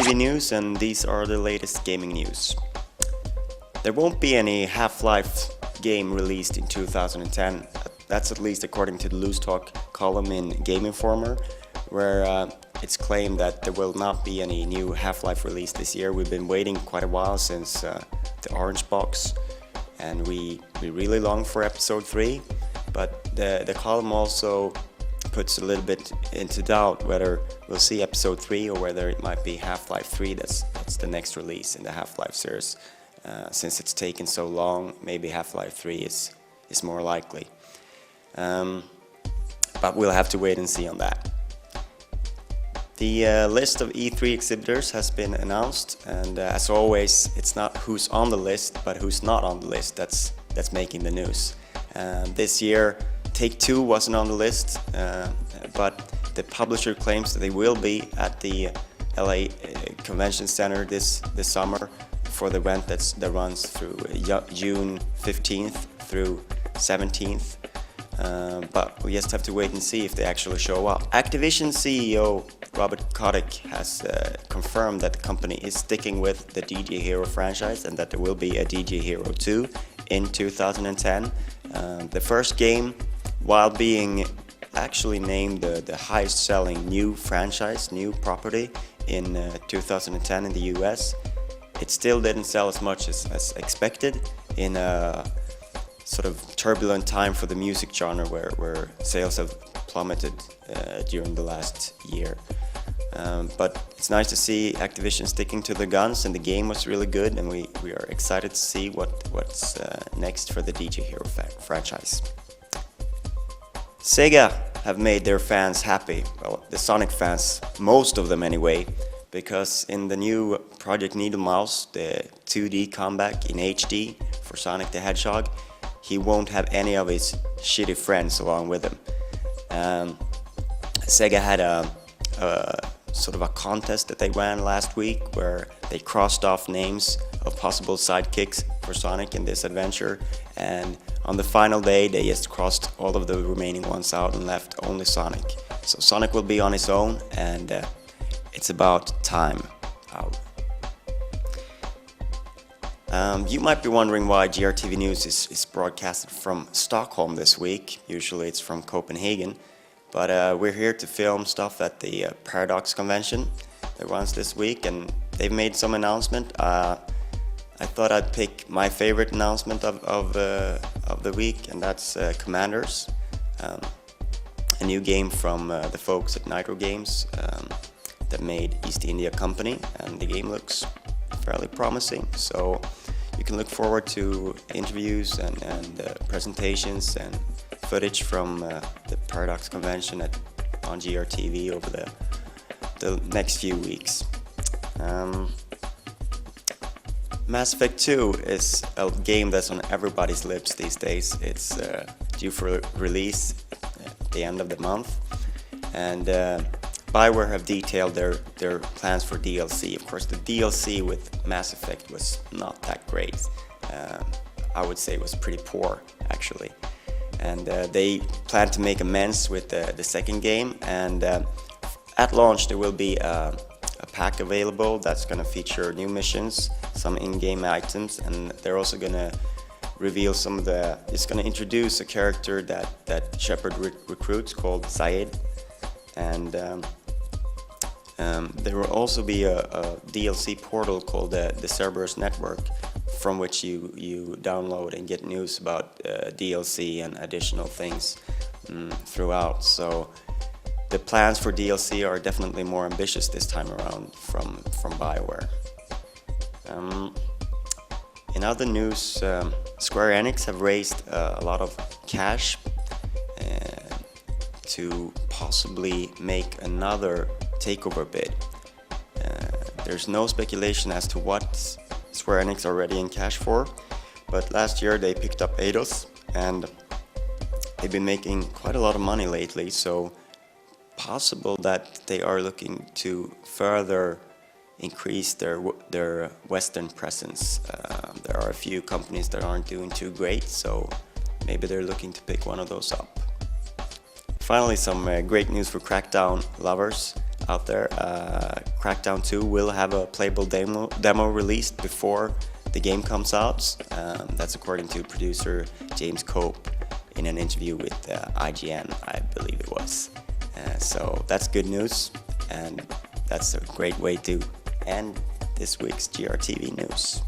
GRTV news, and these are the latest gaming news. There won't be any Half-Life game released in 2010. That's at least according to the Loose Talk column in Game Informer, where it's claimed that there will not be any new Half-Life release this year. We've been waiting quite a while since the Orange Box, and we really long for Episode 3, but the column also puts a little bit into doubt whether we'll see Episode 3 or whether it might be Half-Life 3 that's the next release in the Half-Life series. Since it's taken so long, maybe Half-Life 3 is more likely. But we'll have to wait and see on that. The list of E3 exhibitors has been announced, and as always, it's not who's on the list, but who's not on the list that's making the news. This year, TakeTwo wasn't on the list, but the publisher claims that they will be at the LA Convention Center this summer for the event that runs through June 15th through 17th. But we just have to wait and see if they actually show up. Activision CEO Robert Kotick has confirmed that the company is sticking with the DJ Hero franchise and that there will be a DJ Hero 2 in 2010. The first game, while being actually named the highest selling new franchise, new property in 2010 in the US, it still didn't sell as much as expected in a sort of turbulent time for the music genre where sales have plummeted during the last year. But it's nice to see Activision sticking to the guns, and the game was really good, and we are excited to see what's next for the DJ Hero franchise. Sega have made their fans happy, well, the Sonic fans, most of them anyway, because in the new Project Needle Mouse, the 2D comeback in HD for Sonic the Hedgehog, he won't have any of his shitty friends along with him. Sega had a sort of a contest that they ran last week where they crossed off names of possible sidekicks for Sonic in this adventure, and on the final day they just crossed all of the remaining ones out and left only Sonic. So Sonic will be on his own, and it's about time out. You might be wondering why GRTV News is broadcasted from Stockholm this week. Usually it's from Copenhagen, but we're here to film stuff at the Paradox convention that runs this week, and they've made some announcement. I thought I'd pick my favorite announcement of the week, and that's Commanders, a new game from the folks at Nitro Games that made East India Company, and the game looks fairly promising. So you can look forward to interviews and presentations and footage from the Paradox convention on GRTV over the next few weeks. Mass Effect 2 is a game that's on everybody's lips these days. It's due for release at the end of the month, and BioWare have detailed their plans for DLC. Of course, the DLC with Mass Effect was not that great. I would say it was pretty poor, actually. And they plan to make amends with the second game, and at launch there will be a pack available that's going to feature new missions, some in-game items, and they're also going to reveal some of it's going to introduce a character that Shepard recruits called Zaid, and there will also be a DLC portal called the Cerberus Network, from which you download and get news about DLC and additional things throughout. So the plans for DLC are definitely more ambitious this time around from BioWare. In other news, Square Enix have raised a lot of cash to possibly make another takeover bid. There's no speculation as to what Square Enix are already in cash for, but last year they picked up Eidos, and they've been making quite a lot of money lately, so possible that they are looking to further increase their Western presence. There are a few companies that aren't doing too great, so maybe they're looking to pick one of those up. Finally, some great news for Crackdown lovers. out there. Crackdown 2 will have a playable demo released before the game comes out. That's according to producer James Cope in an interview with IGN, I believe it was. So that's good news, and that's a great way to end this week's GRTV news.